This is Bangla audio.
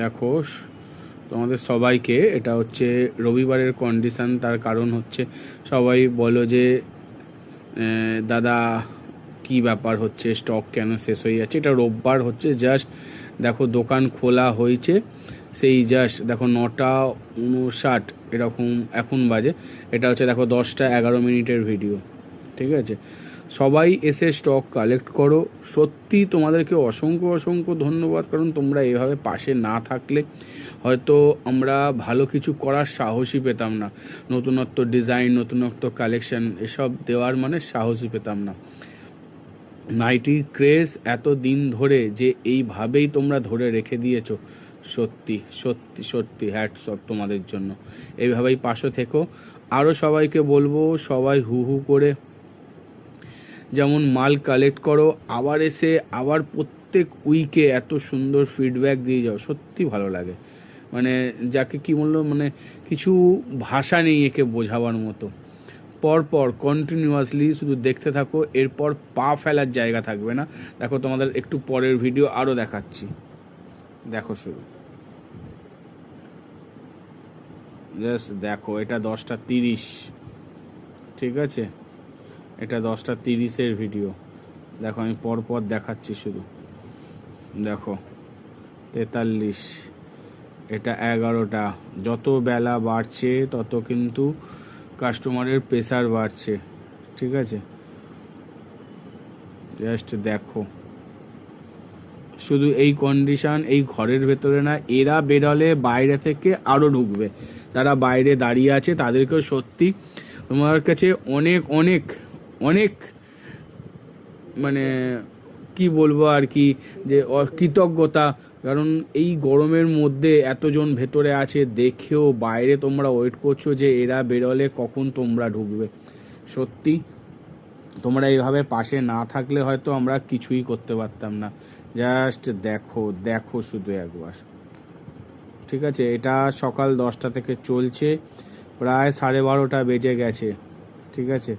দেখো তোমাদের সবাইকে, এটা হচ্ছে রবিবারের কন্ডিশন। তার কারণ হচ্ছে সবাই বলো যে দাদা কি ব্যাপার হচ্ছে, স্টক কেন শেষ হয়ে যাচ্ছে। এটা রোববার হচ্ছে, জাস্ট দেখো দোকান খোলা হয়েছে, সেই জাস্ট দেখো 9:59 এরকম এখন বাজে। এটা হচ্ছে দেখো 10:11 ভিডিও, ঠিক আছে। সবাই এসে স্টক কালেক্ট করো। সত্যি তোমাদেরকে অসংখ্য অসংখ্য ধন্যবাদ, কারণ তোমরা এভাবে পাশে না থাকলে হয়তো আমরা ভালো কিছু করার সাহসই পেতাম না। নতুনত্ব ডিজাইন, নতুনত্ব কালেকশন এসব দেওয়ার মানে সাহসই পেতাম না। নাইটির ক্রেজ এত দিন ধরে যে এইভাবেই তোমরা ধরে রেখে দিয়েছো, সত্যি সত্যি সত্যি হ্যাটস অফ তোমাদের জন্য। এইভাবেই পাশে থেকো। আরও সবাইকে বলবো, সবাই হু হু করে যেমন মাল কালেক্ট করো, আবার এসে আবার প্রত্যেক উইকে এত সুন্দর ফিডব্যাক দিয়ে যাও, সত্যি ভালো লাগে। মানে যাকে কি বললো, মানে কিছু ভাষা নেই একে বোঝাবার মতো। পরপর কন্টিনিউয়াসলি শুধু দেখতে থাকো, এরপর পা ফেলার জায়গা থাকবে না। দেখো তোমাদের একটু পরের ভিডিও আরও দেখাচ্ছি, দেখো শুরু জাস্ট দেখো। এটা 10:30, ঠিক আছে, এটা 10:30 ভিডিও। দেখো আমি পরপর দেখাচ্ছি শুধু। দেখো 43, এটা 11টা। যত বেলা বাড়ছে তত কিন্তু কাস্টমারের প্রেসার বাড়ছে, ঠিক আছে। জাস্ট দেখো, শুধু এই কন্ডিশন এই ঘরের ভেতরে না, এরা বেরোলে বাইরে থেকে আরও ঢুকবে। তারা বাইরে দাঁড়িয়ে আছে, তাদেরকেও সত্যি তোমার কাছে অনেক অনেক অনেক মানে কি বলবো আর কি, যে কৃতজ্ঞতা। কারণ এই গরমের মধ্যে এতজন ভেতরে আছে, দেখেও বাইরে তোমরা ওয়েট করছো যে এরা বেরোলে কখন তোমরা ঢুকবে। সত্যি তোমরা এইভাবে পাশে না থাকলে হয়তো আমরা কিছুই করতে পারতাম না। জাস্ট দেখো দেখো শুধু একবার, ঠিক আছে। এটা সকাল 10টা থেকে চলছে, প্রায় 12:30 বেজে গেছে, ঠিক আছে।